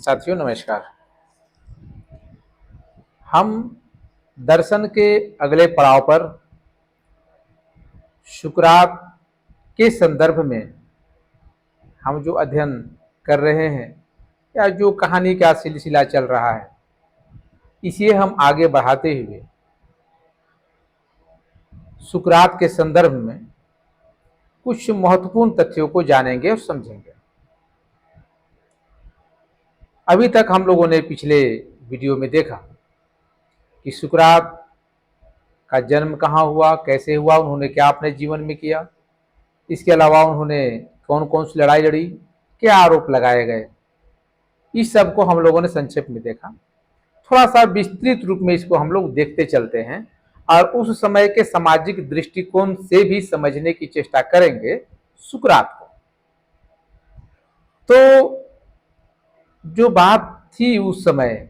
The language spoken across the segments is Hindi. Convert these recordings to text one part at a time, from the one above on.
साथियों नमस्कार। हम दर्शन के अगले पड़ाव पर सुकरात के संदर्भ में हम जो अध्ययन कर रहे हैं या जो कहानी का सिलसिला चल रहा है, इसे हम आगे बढ़ाते हुए सुकरात के संदर्भ में कुछ महत्वपूर्ण तथ्यों को जानेंगे और समझेंगे। अभी तक हम लोगों ने पिछले वीडियो में देखा कि सुकरात का जन्म कहाँ हुआ, कैसे हुआ, उन्होंने क्या अपने जीवन में किया, इसके अलावा उन्होंने कौन कौन सी लड़ाई लड़ी, क्या आरोप लगाए गए, इस सब को हम लोगों ने संक्षेप में देखा। थोड़ा सा विस्तृत रूप में इसको हम लोग देखते चलते हैं और उस समय के सामाजिक दृष्टिकोण से भी समझने की चेष्टा करेंगे सुकरात को। तो जो बात थी उस समय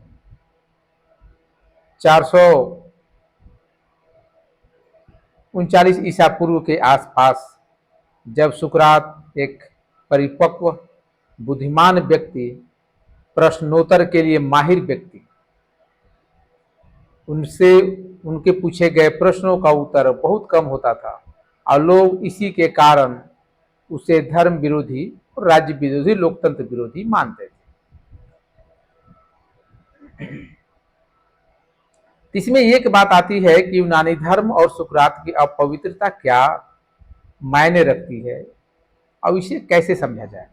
439 ईसा पूर्व के आसपास, जब सुकरात एक परिपक्व बुद्धिमान व्यक्ति, प्रश्नोत्तर के लिए माहिर व्यक्ति, उनसे उनके पूछे गए प्रश्नों का उत्तर बहुत कम होता था और लोग इसी के कारण उसे धर्म विरोधी और राज्य विरोधी, लोकतंत्र विरोधी मानते थे। इसमें एक बात आती है कि यूनानी धर्म और सुकरात की अपवित्रता क्या मायने रखती है और इसे कैसे समझा जाए।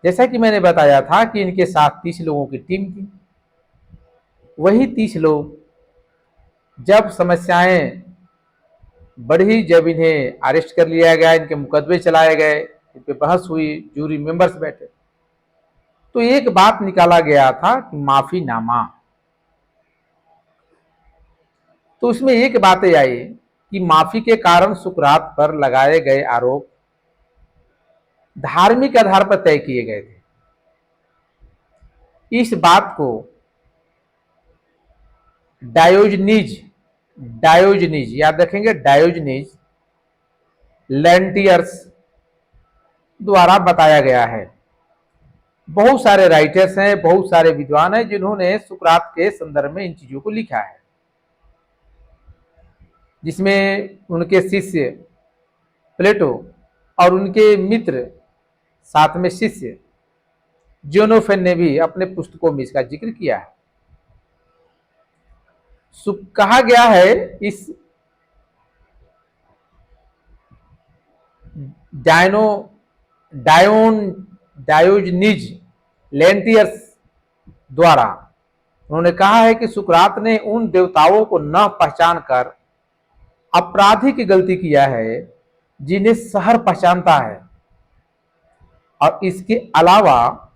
जैसा कि मैंने बताया था कि इनके साथ 30 लोगों की टीम थी। वही 30 लोग जब समस्याएं बढ़ी, जब इन्हें अरेस्ट कर लिया गया, इनके मुकदमे चलाए गए, इन पे बहस हुई, जूरी मेंबर्स बैठे, तो एक बात निकाला गया था कि माफीनामा। तो उसमें एक बात आई कि माफी के कारण सुकरात पर लगाए गए आरोप धार्मिक आधार पर तय किए गए थे। इस बात को डायोजनीज याद रखेंगे, डायोजनीज लेंटियर्स द्वारा बताया गया है। बहुत सारे राइटर्स हैं, बहुत सारे विद्वान हैं जिन्होंने सुकरात के संदर्भ में इन चीजों को लिखा है, जिसमें उनके शिष्य प्लेटो और उनके मित्र साथ में शिष्य ज़ेनोफेन ने भी अपने पुस्तकों में इसका जिक्र किया है। कहा गया है इस डायोजनीज लेंटियर्स द्वारा उन्होंने कहा है कि सुकरात ने उन देवताओं को न पहचान कर आपराधिक गलती किया है जिन्हें शहर पहचानता है, और इसके अलावा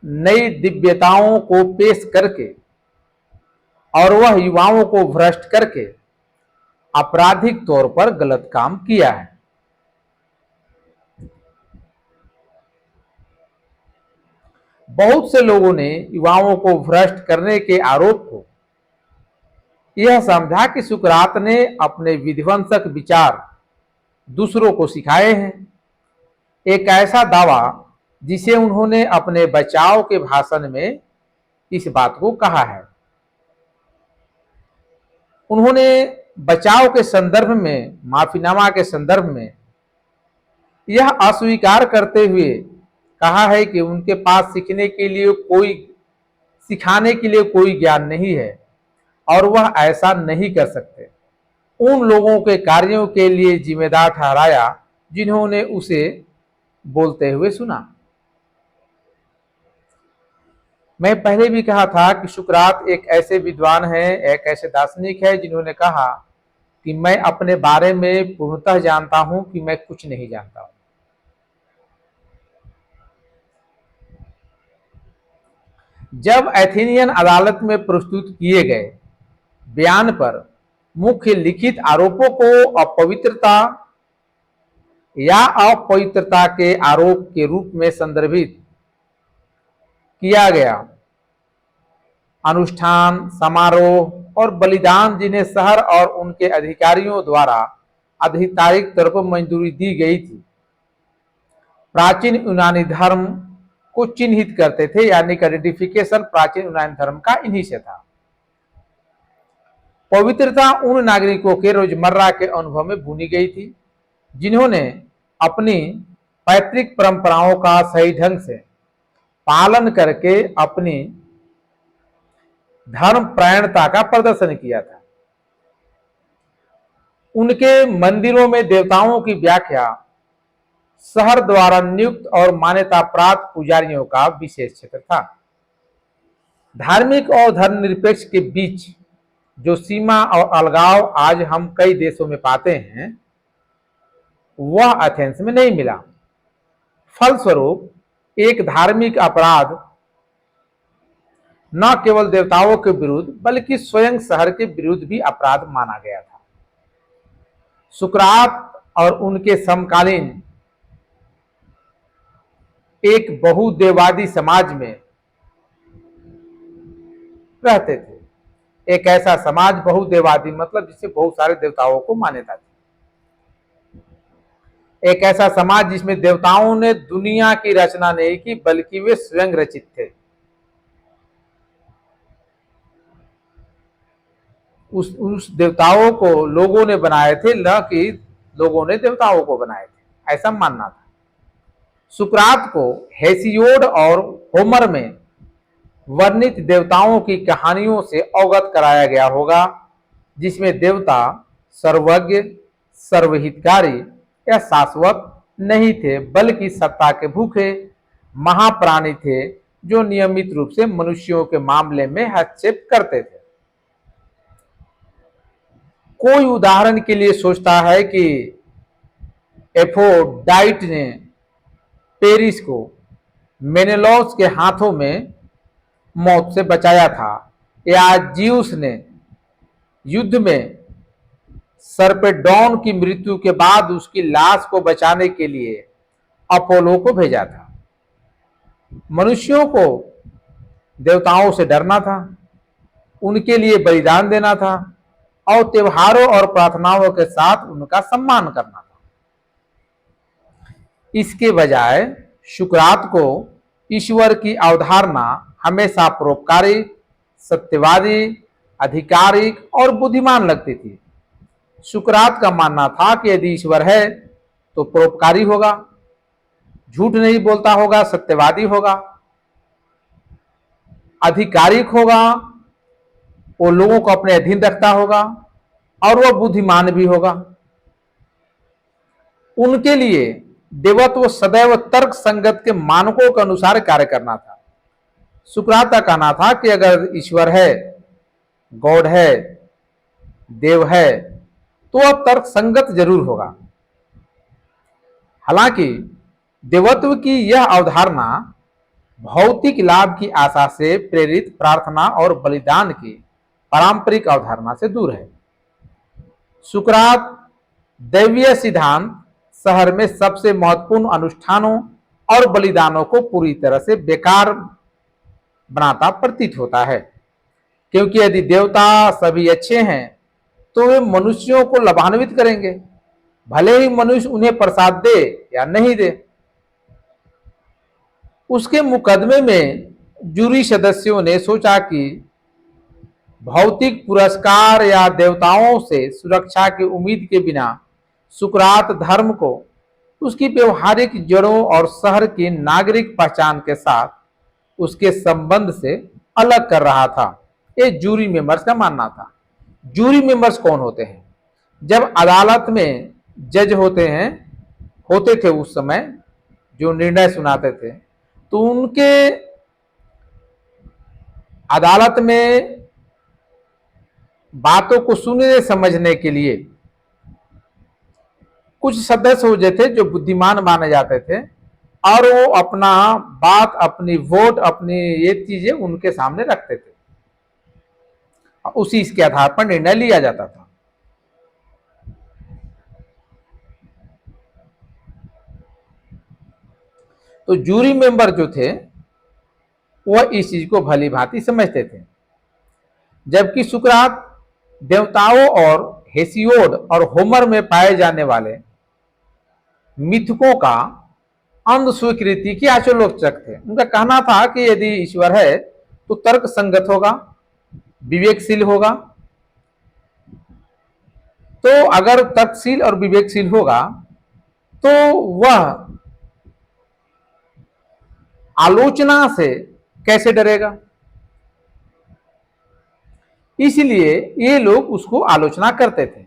नई दिव्यताओं को पेश करके और वह युवाओं को भ्रष्ट करके आपराधिक तौर पर गलत काम किया है। बहुत से लोगों ने युवाओं को भ्रष्ट करने के आरोप को यह समझा कि सुकरात ने अपने विध्वंसक विचार दूसरों को सिखाए हैं। एक ऐसा दावा जिसे उन्होंने अपने बचाव के भाषण में इस बात को कहा है। उन्होंने बचाव के संदर्भ में, माफीनामा के संदर्भ में यह अस्वीकार करते हुए कहा है कि उनके पास सिखाने के लिए कोई ज्ञान नहीं है और वह ऐसा नहीं कर सकते। उन लोगों के कार्यों के लिए जिम्मेदार ठहराया जिन्होंने उसे बोलते हुए सुना। मैं पहले भी कहा था कि सुकरात एक ऐसे विद्वान हैं, एक ऐसे दार्शनिक है जिन्होंने कहा कि मैं अपने बारे में पूर्णतः जानता हूं कि मैं कुछ नहीं जानता हूं। जब एथेनियन अदालत में प्रस्तुत किए गए बयान पर मुख्य लिखित आरोपों को अपवित्रता के आरोप के रूप में संदर्भित किया गया, अनुष्ठान, समारोह और बलिदान जिन्हें शहर और उनके अधिकारियों द्वारा आधिकारिक तौर पर मंजूरी दी गई थी, प्राचीन यूनानी धर्म को चिन्हित करते थे, यानी कि आइडेंटिफिकेशन प्राचीन यूनानी धर्म का इन्हीं से था। पवित्रता उन नागरिकों के रोजमर्रा के अनुभव में बुनी गई थी जिन्होंने अपनी पैतृक परंपराओं का सही ढंग से पालन करके अपनी धर्म परायणता का प्रदर्शन किया था। उनके मंदिरों में देवताओं की व्याख्या शहर द्वारा नियुक्त और मान्यता प्राप्त पुजारियों का विशेष क्षेत्र था। धार्मिक और धर्मनिरपेक्ष के बीच जो सीमा और अलगाव आज हम कई देशों में पाते हैं, वह एथेंस में नहीं मिला। फलस्वरूप एक धार्मिक अपराध न केवल देवताओं के विरुद्ध बल्कि स्वयं शहर के विरुद्ध भी अपराध माना गया था। सुकरात और उनके समकालीन एक बहुदेववादी समाज में रहते थे। एक ऐसा समाज, बहुदेववादी मतलब जिससे बहुत सारे देवताओं को मान्यता थी। एक ऐसा समाज जिसमें देवताओं ने दुनिया की रचना नहीं की बल्कि वे स्वयं रचित थे। उस देवताओं को लोगों ने बनाए थे, न कि लोगों ने देवताओं को बनाए थे, ऐसा मानना था। सुकरात को हेसियोड और होमर में वर्णित देवताओं की कहानियों से अवगत कराया गया होगा, जिसमें देवता सर्वज्ञ, सर्वहितकारी या शाश्वत नहीं थे बल्कि सत्ता के भूखे महाप्राणी थे जो नियमित रूप से मनुष्यों के मामले में हस्तक्षेप करते थे। कोई उदाहरण के लिए सोचता है कि एफोडाइट ने पेरिस को मेनेलॉस के हाथों में मौत से बचाया था, या जीउस ने युद्ध में सर्पेडॉन की मृत्यु के बाद उसकी लाश को बचाने के लिए अपोलो को भेजा था। मनुष्यों को देवताओं से डरना था, उनके लिए बलिदान देना था और त्योहारों और प्रार्थनाओं के साथ उनका सम्मान करना था। इसके बजाय सुकरात को ईश्वर की अवधारणा हमेशा परोपकारी, सत्यवादी, आधिकारिक और बुद्धिमान लगती थी। सुकरात का मानना था कि यदि ईश्वर है तो परोपकारी होगा, झूठ नहीं बोलता होगा, सत्यवादी होगा, आधिकारिक होगा, वो लोगों को अपने अधीन रखता होगा और वह बुद्धिमान भी होगा। उनके लिए देवत्व सदैव तर्क संगत के मानकों के अनुसार कार्य करना था। सुकरात का कहना था कि अगर ईश्वर है, गॉड है, देव है, तो वह तर्क संगत जरूर होगा। हालांकि देवत्व की यह अवधारणा भौतिक लाभ की आशा से प्रेरित प्रार्थना और बलिदान की पारंपरिक अवधारणा से दूर है। सुकरात दैवीय सिद्धांत शहर में सबसे महत्वपूर्ण अनुष्ठानों और बलिदानों को पूरी तरह से बेकार बनाता प्रतीत होता है, क्योंकि यदि देवता सभी अच्छे हैं तो वे मनुष्यों को लाभान्वित करेंगे, भले ही मनुष्य उन्हें प्रसाद दे या नहीं दे। उसके मुकदमे में जूरी सदस्यों ने सोचा कि भौतिक पुरस्कार या देवताओं से सुरक्षा की उम्मीद के बिना सुकरात धर्म को उसकी व्यवहारिक जड़ों और शहर की नागरिक पहचान के साथ उसके संबंध से अलग कर रहा था। ये जूरी मेंबर्स का मानना था। जूरी मेंबर्स कौन होते हैं? जब अदालत में जज होते थे उस समय जो निर्णय सुनाते थे, तो उनके अदालत में बातों को सुनने समझने के लिए कुछ सदस्य होते थे जो बुद्धिमान माने जाते थे, और वो अपना बात, अपनी वोट, अपनी ये चीजें उनके सामने रखते थे, उसी इसके आधार पर निर्णय लिया जाता था। तो जूरी मेंबर जो थे वह इस चीज को भली भांति समझते थे, जबकि सुकरात देवताओं और हेसियोड और होमर में पाए जाने वाले मिथकों का अंध स्वीकृति के आलोचक थे। उनका कहना था कि यदि ईश्वर है तो तर्क संगत होगा, विवेकशील होगा। तो अगर तर्कशील और विवेकशील होगा तो वह आलोचना से कैसे डरेगा। इसलिए ये लोग उसको आलोचना करते थे।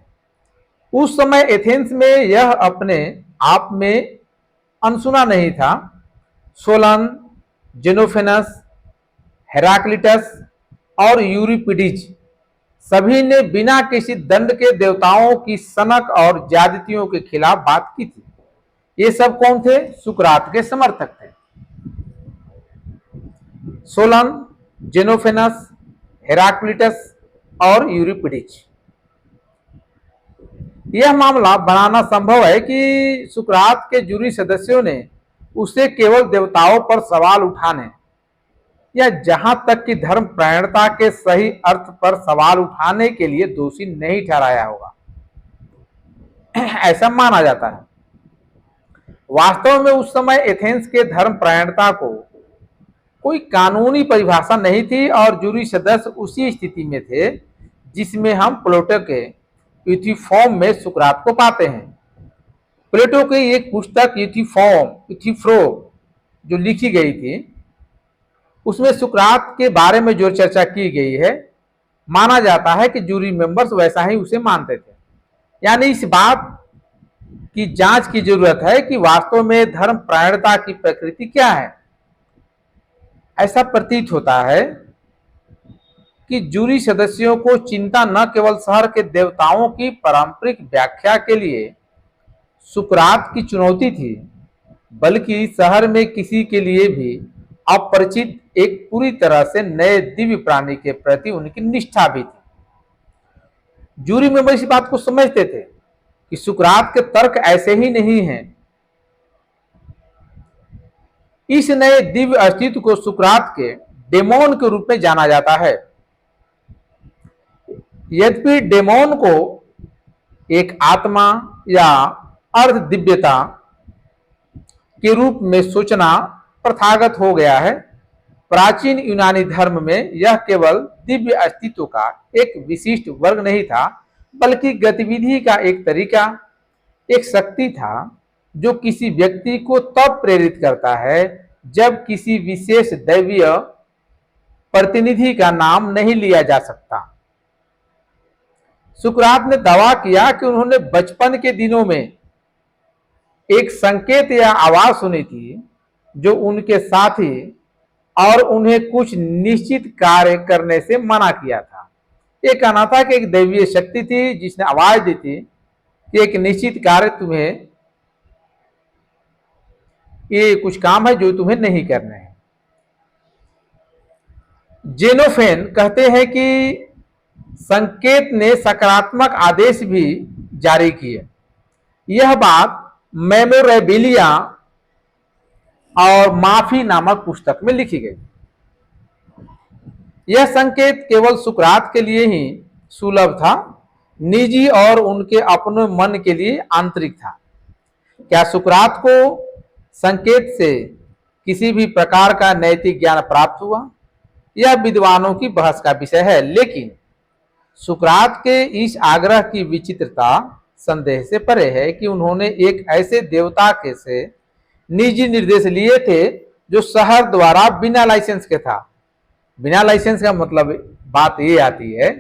उस समय एथेंस में यह अपने आप में अनसुना नहीं था। सोलन, जेनोफेनस, हेराक्लिटस और यूरिपिडीज सभी ने बिना किसी दंड के देवताओं की सनक और ज्यादतियों के खिलाफ बात की थी। ये सब कौन थे? सुकरात के समर्थक थे। सोलन, जेनोफेनस, हेराक्लिटस और यूरिपिडीज। यह मामला बनाना संभव है कि सुकरात के जूरी सदस्यों ने उसे केवल देवताओं पर सवाल उठाने या जहां तक कि धर्म प्रायणता के सही अर्थ पर सवाल उठाने के लिए दोषी नहीं ठहराया होगा, ऐसा माना जाता है। वास्तव में उस समय एथेंस के धर्म प्रायणता को कोई कानूनी परिभाषा नहीं थी और जूरी सदस्य उसी स्थिति में थे जिसमें हम प्लेटो के यूथिफॉर्म में सुकरात को पाते हैं। प्लेटो की एक पुस्तक यूथिफ्रो जो लिखी गई थी, उसमें सुकरात के बारे में जो चर्चा की गई है, माना जाता है कि जूरी मेंबर्स वैसा ही उसे मानते थे। यानी इस बात की जांच की जरूरत है कि वास्तव में धर्म प्रायणता की प्रकृति क्या है। ऐसा प्रतीत होता है कि जूरी सदस्यों को चिंता न केवल शहर के देवताओं की पारंपरिक व्याख्या के लिए सुकरात की चुनौती थी, बल्कि शहर में किसी के लिए भी अपरिचित एक पूरी तरह से नए दिव्य प्राणी के प्रति उनकी निष्ठा भी थी। जूरी मेंबर इस बात को समझते थे कि सुकरात के तर्क ऐसे ही नहीं हैं। इस नए दिव्य अस्तित्व को सुकरात के डेमोन के रूप में जाना जाता है। यद्यपि डेमोन को एक आत्मा या अर्ध दिव्यता के रूप में सोचना प्रथागत हो गया है, प्राचीन यूनानी धर्म में यह केवल दिव्य अस्तित्व का एक विशिष्ट वर्ग नहीं था, बल्कि गतिविधि का एक तरीका, एक शक्ति था जो किसी व्यक्ति को तब प्रेरित करता है जब किसी विशेष दैवीय प्रतिनिधि का नाम नहीं लिया जा सकता। सुकरात ने दावा किया कि उन्होंने बचपन के दिनों में एक संकेत या आवाज सुनी थी जो उनके साथी और उन्हें कुछ निश्चित कार्य करने से मना किया था। ये कहना था कि एक दैवीय शक्ति थी जिसने आवाज दी थी कि एक निश्चित कार्य तुम्हें, ये कुछ काम है जो तुम्हें नहीं करने हैं। जेनोफेन कहते हैं कि संकेत ने सकारात्मक आदेश भी जारी किए। यह बात मेमोरेबिलिया और माफी नामक पुस्तक में लिखी गई। यह संकेत केवल सुकरात के लिए ही सुलभ था, निजी और उनके अपने मन के लिए आंतरिक था। क्या सुकरात को संकेत से किसी भी प्रकार का नैतिक ज्ञान प्राप्त हुआ? यह विद्वानों की बहस का विषय है, लेकिन सुकरात के इस आग्रह की विचित्रता संदेह से परे है कि उन्होंने एक ऐसे देवता के से निजी निर्देश लिए थे जो शहर द्वारा बिना लाइसेंस के था। बिना लाइसेंस का मतलब बात ये आती है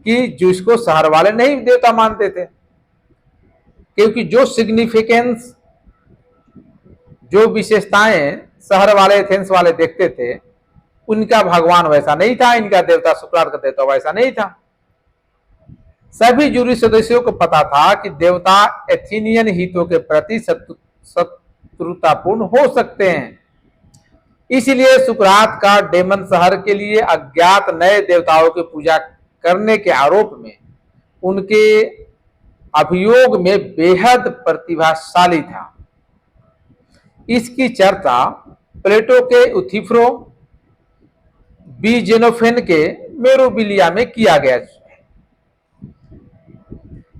कि जिसको शहर वाले नहीं देवता मानते थे, क्योंकि जो सिग्निफिकेंस, जो विशेषताएं शहर वाले, एथेंस वाले देखते थे, उनका भगवान वैसा नहीं था, इनका देवता सुकरात का देवता वैसा नहीं था। सभी जूरी सदस्यों को पता था कि देवता एथेनियन हितों के प्रति शत्रुतापूर्ण हो सकते हैं। इसलिए सुकरात का डेमन शहर के लिए अज्ञात नए देवताओं की पूजा करने के आरोप में उनके अभियोग में बेहद प्रतिभाशाली था। इसकी चर्चा प्लेटो के यूथिफ्रो, बी जेनोफेन के मेरोबिलिया में किया गया,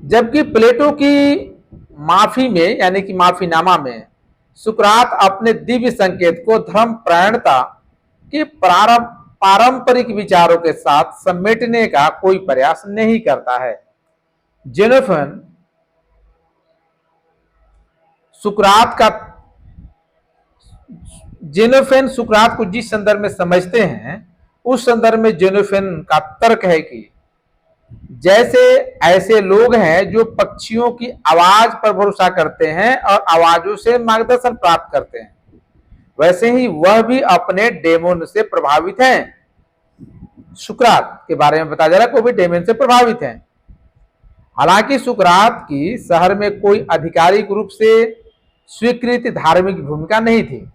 जबकि प्लेटो की माफी में, यानी कि माफीनामा में, सुकरात अपने दिव्य संकेत को धर्म प्रायणता के पारंपरिक विचारों के साथ समेटने का कोई प्रयास नहीं करता है। जेनोफन सुकरात को जिस संदर्भ में समझते हैं, उस संदर्भ में जेनोफन का तर्क है कि जैसे ऐसे लोग हैं जो पक्षियों की आवाज पर भरोसा करते हैं और आवाजों से मार्गदर्शन प्राप्त करते हैं, वैसे ही वह भी अपने डेमोन से प्रभावित हैं। सुकरात के बारे में बताया जा रहा है, वो भी डेमन से प्रभावित हैं। हालांकि सुकरात की शहर में कोई आधिकारिक रूप से स्वीकृत धार्मिक भूमिका नहीं थी।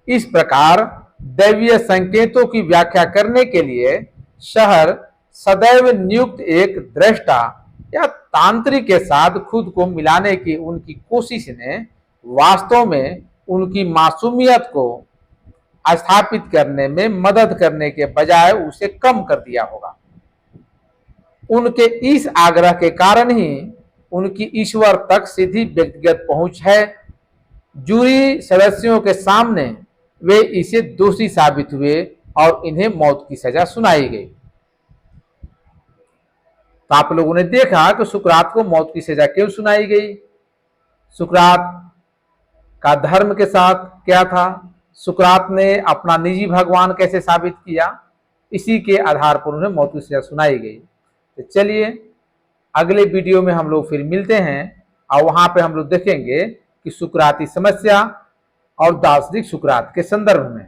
इस प्रकार दैवीय संकेतों की व्याख्या करने के लिए शहर सदैव नियुक्त एक दृष्टा या तांत्रिक के साथ खुद को मिलाने की उनकी कोशिश ने वास्तव में उनकी मासूमियत को स्थापित करने में मदद करने के बजाय उसे कम कर दिया होगा। उनके इस आग्रह के कारण ही उनकी ईश्वर तक सीधी व्यक्तिगत पहुंच है। जूरी सदस्यों के सामने वे इसे दोषी साबित हुए और इन्हें मौत की सजा सुनाई गई। तो आप लोगों ने देखा कि सुकरात को मौत की सजा क्यों सुनाई गई। सुकरात का धर्म के साथ क्या था, सुकरात ने अपना निजी भगवान कैसे साबित किया, इसी के आधार पर उन्हें मौत की सजा सुनाई गई। तो चलिए अगले वीडियो में हम लोग फिर मिलते हैं और वहां पे हम लोग देखेंगे कि सुकराती समस्या और दार्शनिक सुकरात के संदर्भ में